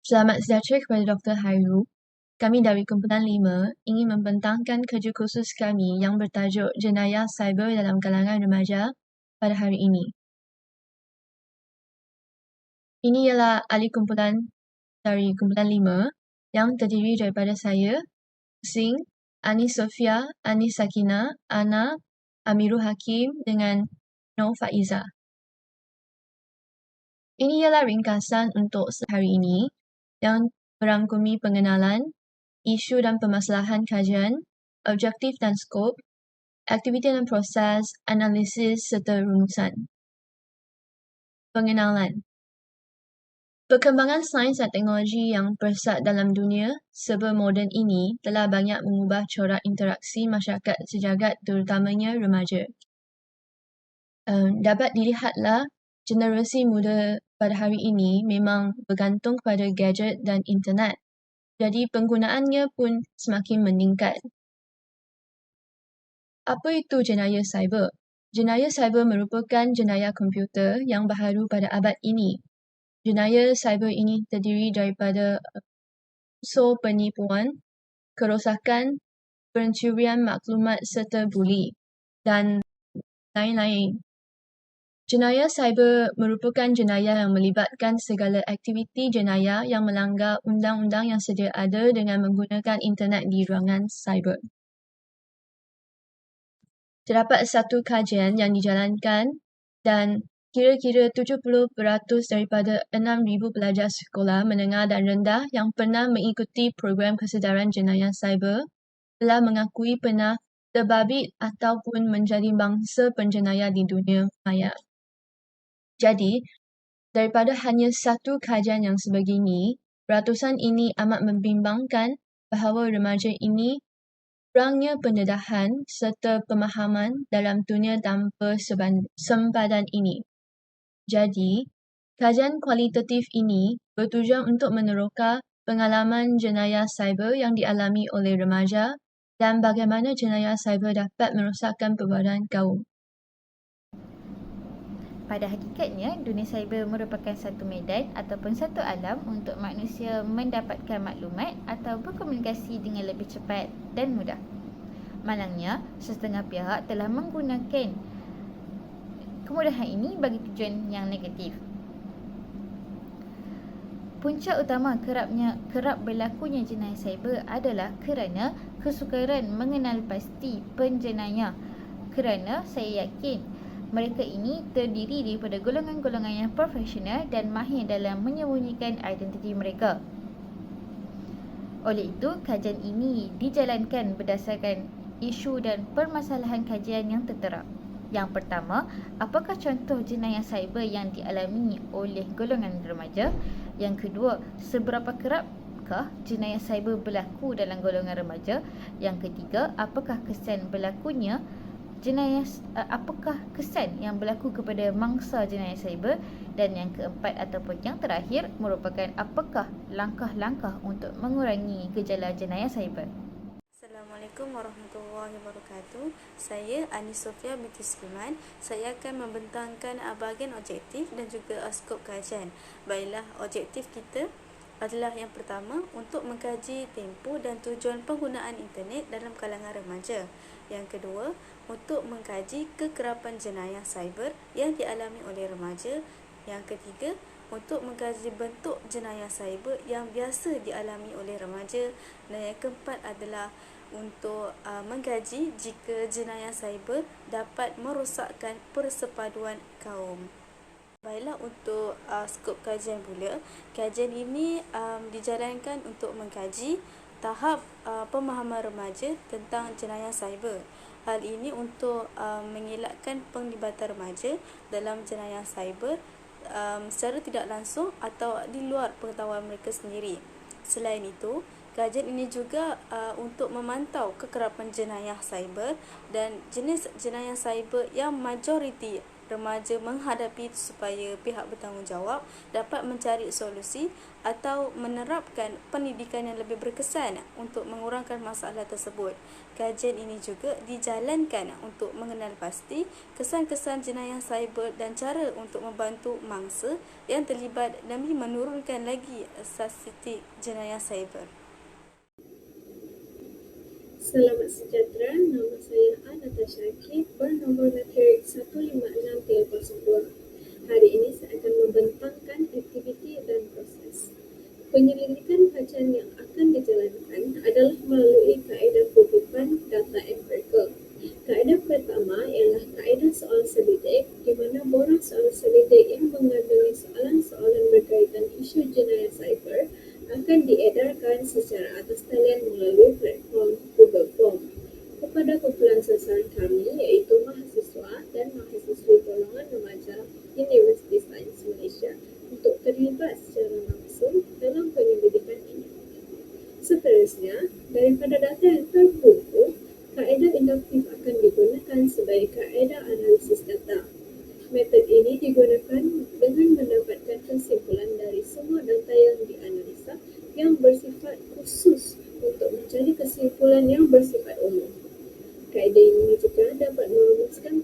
Selamat sejahtera kepada Dr. Hairu. Kami dari Kumpulan 5 ingin membentangkan kerja khusus kami yang bertajuk Jenayah Cyber dalam kalangan remaja pada hari ini. Ini ialah ahli kumpulan dari Kumpulan 5 yang terdiri daripada saya, Sing, Ani Sofia, Ani Sakina, Ana, Amirul Hakim dengan Noh Faiza. Ini ialah ringkasan untuk hari ini yang merangkumi pengenalan, isu dan permasalahan kajian, objektif dan skop, aktiviti dan proses, analisis serta rumusan. Pengenalan. Perkembangan sains dan teknologi yang pesat dalam dunia serba moden ini telah banyak mengubah corak interaksi masyarakat sejagat terutamanya remaja. Dapat dilihatlah generasi muda pada hari ini memang bergantung pada gadget dan internet. Jadi penggunaannya pun semakin meningkat. Apa itu jenayah cyber? Jenayah cyber merupakan jenayah komputer yang baharu pada abad ini. Jenayah cyber ini terdiri daripada unsur penipuan, kerosakan, pencurian maklumat serta buli dan lain-lain. Jenayah cyber merupakan jenayah yang melibatkan segala aktiviti jenayah yang melanggar undang-undang yang sedia ada dengan menggunakan internet di ruangan cyber. Terdapat satu kajian yang dijalankan dan kira-kira 70% daripada 6,000 pelajar sekolah menengah dan rendah yang pernah mengikuti program kesedaran jenayah cyber telah mengakui pernah terbabit ataupun menjadi bangsa penjenayah di dunia maya. Jadi, daripada hanya satu kajian yang sebegini, peratusan ini amat membimbangkan bahawa remaja ini kurangnya pendedahan serta pemahaman dalam dunia tanpa sempadan ini. Jadi, kajian kualitatif ini bertujuan untuk meneroka pengalaman jenayah cyber yang dialami oleh remaja dan bagaimana jenayah cyber dapat merosakkan perbuatan kaum. Pada hakikatnya, dunia cyber merupakan satu medan ataupun satu alam untuk manusia mendapatkan maklumat atau berkomunikasi dengan lebih cepat dan mudah. Malangnya, setengah pihak telah menggunakan kemudahan ini bagi tujuan yang negatif. Punca utama kerap berlakunya jenayah cyber adalah kerana kesukaran mengenal pasti penjenayah. Kerana saya yakin mereka ini terdiri daripada golongan-golongan yang profesional dan mahir dalam menyembunyikan identiti mereka. Oleh itu, kajian ini dijalankan berdasarkan isu dan permasalahan kajian yang tertera. Yang pertama, apakah contoh jenayah cyber yang dialami oleh golongan remaja? Yang kedua, seberapa kerapkah jenayah cyber berlaku dalam golongan remaja? Yang ketiga, apakah kesan yang berlaku kepada mangsa jenayah cyber? Dan yang keempat ataupun yang terakhir merupakan apakah langkah-langkah untuk mengurangi gejala jenayah cyber? Assalamualaikum warahmatullahi wabarakatuh. Saya Ani Sofia binti Sulaiman. Saya akan membentangkan bahagian objektif dan juga skop kajian. Baiklah, objektif kita adalah yang pertama untuk mengkaji tempoh dan tujuan penggunaan internet dalam kalangan remaja. Yang kedua, untuk mengkaji kekerapan jenayah cyber yang dialami oleh remaja. Yang ketiga, untuk mengkaji bentuk jenayah cyber yang biasa dialami oleh remaja. Dan yang keempat adalah untuk mengkaji jika jenayah cyber dapat merosakkan persepaduan kaum. Baiklah, untuk skop kajian pula. Kajian ini dijalankan untuk mengkaji tahap pemahaman remaja tentang jenayah cyber. Hal ini untuk mengelakkan penglibatan remaja dalam jenayah cyber secara tidak langsung atau di luar pengetahuan mereka sendiri. Selain itu, kajian ini juga untuk memantau kekerapan jenayah cyber dan jenis jenayah cyber yang majoriti remaja menghadapi supaya pihak bertanggungjawab dapat mencari solusi atau menerapkan pendidikan yang lebih berkesan untuk mengurangkan masalah tersebut. Kajian ini juga dijalankan untuk mengenal pasti kesan-kesan jenayah cyber dan cara untuk membantu mangsa yang terlibat demi menurunkan lagi statistik jenayah cyber. Selamat sejahtera, nama saya Natasha Akif, bernombor matrik 15632. Hari ini saya akan membentangkan aktiviti dan proses. Penyelidikan kajian yang akan dijalankan adalah melalui kaedah kutuban data empirical. Kaedah pertama ialah kaedah soal selidik, di mana borang soal selidik yang mengandungi soalan-soalan berkaitan isu jenayah cyber akan diedarkan secara atas talian melalui platform Google Form kepada kumpulan sasaran kami iaitu mahasiswa dan mahasiswi golongan remaja Universiti Sains Malaysia untuk terlibat secara langsung dalam penyelidikan ini. Seterusnya, daripada data yang terkumpul, kaedah induktif akan digunakan sebagai kaedah analisis data. Metod ini digunakan dengan mendapatkan kesimpulan dari semua data yang dianalisa yang bersifat khusus untuk mencari kesimpulan yang bersifat umum. Kaedah ini juga dapat merumuskan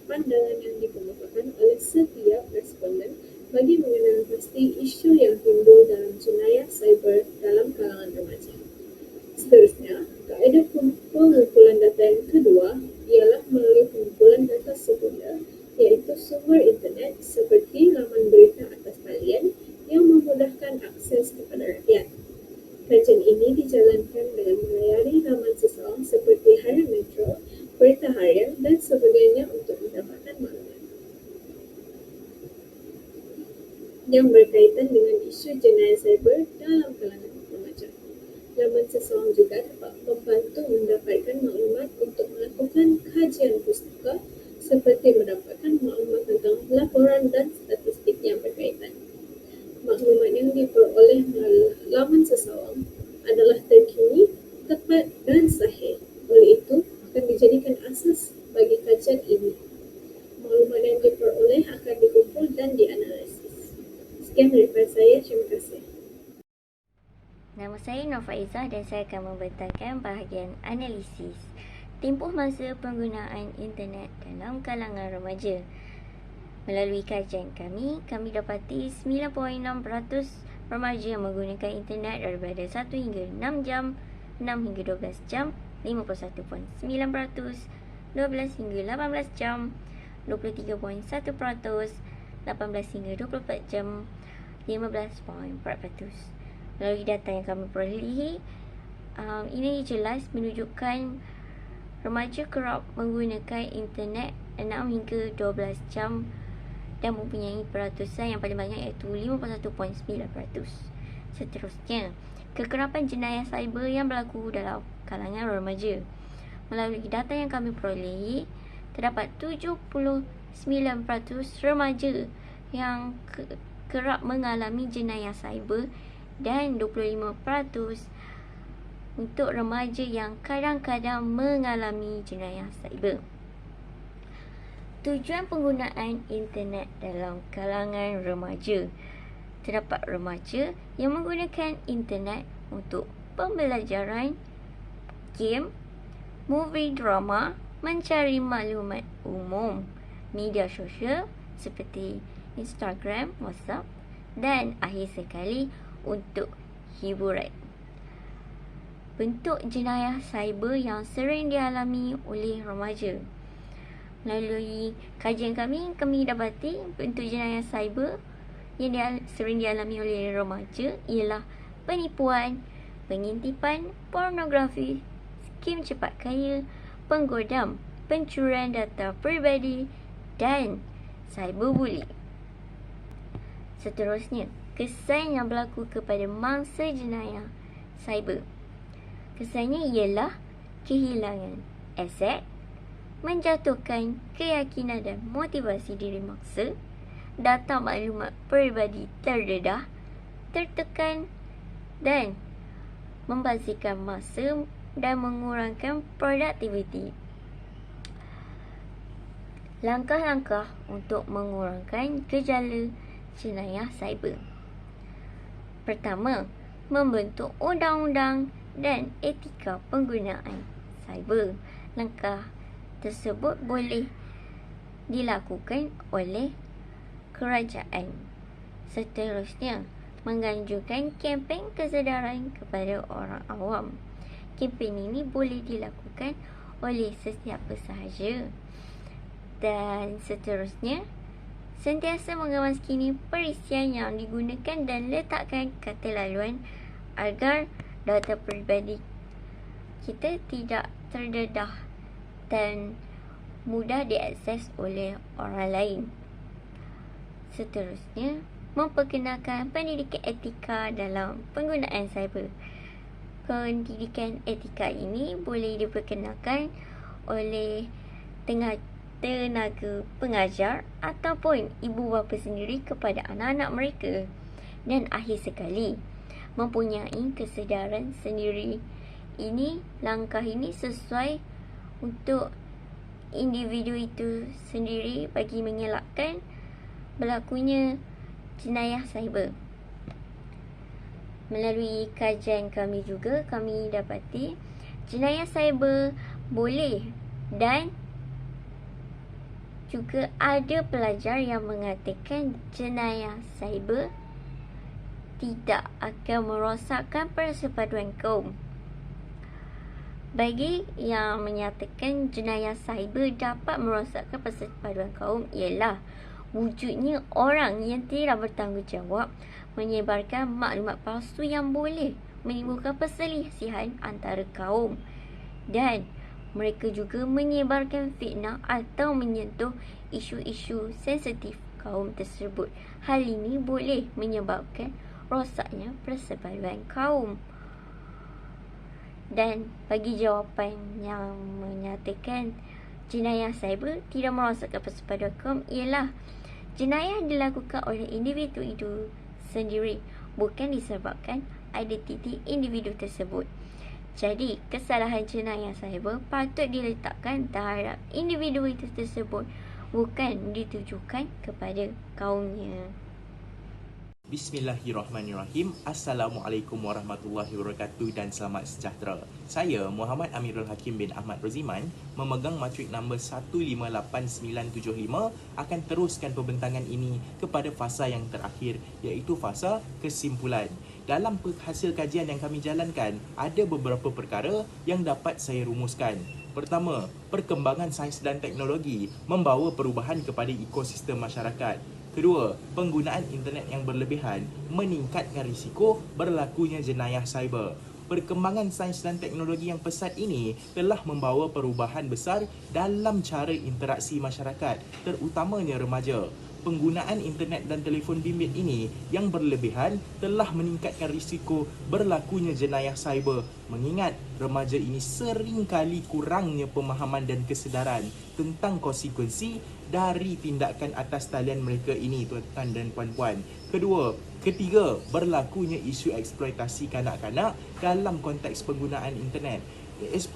pandangan yang dikemukakan oleh setiap responden bagi mengenal pasti isu yang timbul dalam jenayah cyber dalam kalangan remaja. Seterusnya, kaedah pengumpulan data yang kedua ialah melalui pengumpulan data sekunder, iaitu sumber internet seperti laman berita atas talian yang memudahkan akses kepada rakyat. Kajian ini dijalankan dengan melayari laman seseorang seperti Harian Metro, Berita Harian dan sebagainya untuk mendapatkan maklumat yang berkaitan dengan isu jenayah cyber dalam kalangan remaja. Laman seseorang juga dapat membantu mendapatkan maklumat untuk melakukan kajian pustaka seperti mendapatkan maklumat tentang laporan dan statistik yang berkaitan. Maklumat yang diperoleh melalui laman seseorang adalah terkini, tepat dan sahih. Oleh itu, akan dijadikan asas bagi kajian ini. Maklumat yang diperoleh akan dikumpul dan dianalisis. Sekian daripada saya, terima kasih. Nama saya Nur Faizah dan saya akan membentangkan bahagian analisis tempoh masa penggunaan internet dalam kalangan remaja. Melalui kajian kami dapati 9.6% remaja yang menggunakan internet daripada 1 hingga 6 jam, 6 hingga 12 jam, 51.9%, 12 hingga 18 jam, 23.1%, 18 hingga 24 jam, 15.4%. Melalui data yang kami perolehi, ini jelas menunjukkan remaja kerap menggunakan internet 6 hingga 12 jam dan mempunyai peratusan yang paling banyak iaitu 51.9%. Seterusnya, kekerapan jenayah cyber yang berlaku dalam kalangan remaja. Melalui data yang kami perolehi, terdapat 79% remaja yang kerap mengalami jenayah cyber dan 25% untuk remaja yang kadang-kadang mengalami jenayah cyber. Tujuan penggunaan internet dalam kalangan remaja. Terdapat remaja yang menggunakan internet untuk pembelajaran, game, movie drama, mencari maklumat umum, media sosial seperti Instagram, WhatsApp dan akhir sekali untuk hiburan. Bentuk jenayah cyber yang sering dialami oleh remaja. Melalui kajian kami dapati bentuk jenayah cyber yang sering dialami oleh remaja ialah penipuan, pengintipan, pornografi, skim cepat kaya, penggodam, pencurian data peribadi dan cyberbullying. Seterusnya, kesan yang berlaku kepada mangsa jenayah cyber. Kesannya ialah kehilangan aset, menjatuhkan keyakinan dan motivasi diri mangsa, data maklumat peribadi terdedah, tertekan dan membazirkan masa dan mengurangkan produktiviti. Langkah-langkah untuk mengurangkan gejala jenayah cyber. Pertama, membentuk undang-undang dan etika penggunaan cyber. Langkah tersebut boleh dilakukan oleh kerajaan. Seterusnya, menganjurkan kempen kesedaran kepada orang awam. Kempen ini boleh dilakukan oleh sesiapa sahaja. Dan seterusnya, sentiasa mengawaskini perisian yang digunakan dan letakkan kata laluan agar data peribadi kita tidak terdedah dan mudah diakses oleh orang lain. Seterusnya, memperkenalkan pendidikan etika dalam penggunaan cyber. Pendidikan etika ini boleh diperkenalkan oleh tenaga pengajar ataupun ibu bapa sendiri kepada anak-anak mereka. Dan akhir sekali, mempunyai kesedaran sendiri. Langkah ini sesuai untuk individu itu sendiri bagi mengelakkan berlakunya jenayah cyber. Melalui kajian kami juga, kami dapati jenayah cyber boleh dan juga ada pelajar yang mengatakan jenayah cyber tidak akan merosakkan persepaduan kaum. Bagi yang menyatakan jenayah cyber dapat merosakkan persepaduan kaum ialah wujudnya orang yang tidak bertanggungjawab menyebarkan maklumat palsu yang boleh menimbulkan perselisihan antara kaum, dan mereka juga menyebarkan fitnah atau menyentuh isu-isu sensitif kaum tersebut. Hal ini boleh menyebabkan rosaknya persepaduan kaum. Dan bagi jawapan yang menyatakan jenayah cyber tidak merosakkan persepaduan kaum ialah jenayah dilakukan oleh individu itu sendiri, bukan disebabkan identiti individu tersebut. Jadi, kesalahan jenayah cyber patut diletakkan terhadap individu itu tersebut, bukan ditujukan kepada kaumnya. Bismillahirrahmanirrahim. Assalamualaikum warahmatullahi wabarakatuh dan selamat sejahtera. Saya Muhammad Amirul Hakim bin Ahmad Roziman, memegang matrik nombor 158975, akan teruskan pembentangan ini kepada fasa yang terakhir, iaitu fasa kesimpulan. Dalam hasil kajian yang kami jalankan, ada beberapa perkara yang dapat saya rumuskan. Pertama, perkembangan sains dan teknologi membawa perubahan kepada ekosistem masyarakat. Kedua, penggunaan internet yang berlebihan meningkatkan risiko berlakunya jenayah cyber. Perkembangan sains dan teknologi yang pesat ini telah membawa perubahan besar dalam cara interaksi masyarakat, terutamanya remaja. Penggunaan internet dan telefon bimbit ini yang berlebihan telah meningkatkan risiko berlakunya jenayah cyber, mengingat remaja ini seringkali kurangnya pemahaman dan kesedaran tentang konsekuensi dari tindakan atas talian mereka ini, tuan-tuan dan puan-puan. Ketiga, berlakunya isu eksploitasi kanak-kanak dalam konteks penggunaan internet.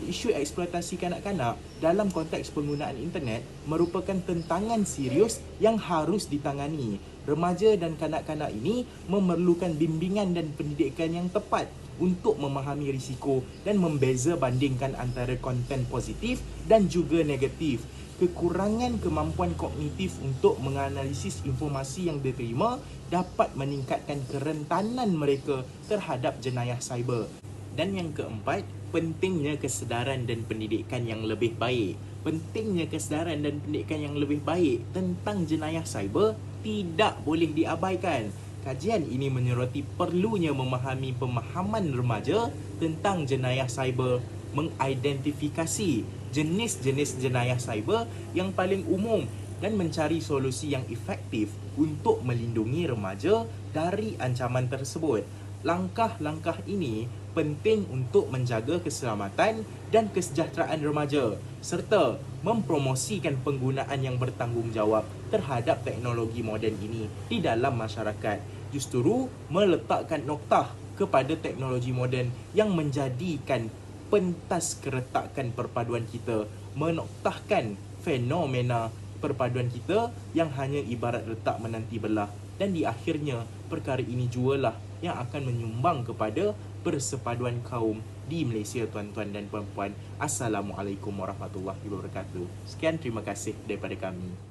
Isu eksploitasi kanak-kanak dalam konteks penggunaan internet merupakan tentangan serius yang harus ditangani. Remaja dan kanak-kanak ini memerlukan bimbingan dan pendidikan yang tepat untuk memahami risiko dan membeza bandingkan antara konten positif dan juga negatif. Kekurangan kemampuan kognitif untuk menganalisis informasi yang diterima dapat meningkatkan kerentanan mereka terhadap jenayah cyber. Dan yang keempat, pentingnya kesedaran dan pendidikan yang lebih baik. Pentingnya kesedaran dan pendidikan yang lebih baik tentang jenayah cyber tidak boleh diabaikan. Kajian ini menyoroti perlunya memahami pemahaman remaja tentang jenayah cyber, mengidentifikasi jenis-jenis jenayah cyber yang paling umum dan mencari solusi yang efektif untuk melindungi remaja dari ancaman tersebut. Langkah-langkah ini penting untuk menjaga keselamatan dan kesejahteraan remaja serta mempromosikan penggunaan yang bertanggungjawab terhadap teknologi moden ini di dalam masyarakat. Justru meletakkan noktah kepada teknologi moden yang menjadikan pentas keretakan perpaduan kita, menoktahkan fenomena perpaduan kita yang hanya ibarat retak menanti belah, dan di akhirnya perkara ini jualah yang akan menyumbang kepada persepaduan kaum di Malaysia, tuan-tuan dan puan-puan. Assalamualaikum warahmatullahi wabarakatuh. Sekian, terima kasih daripada kami.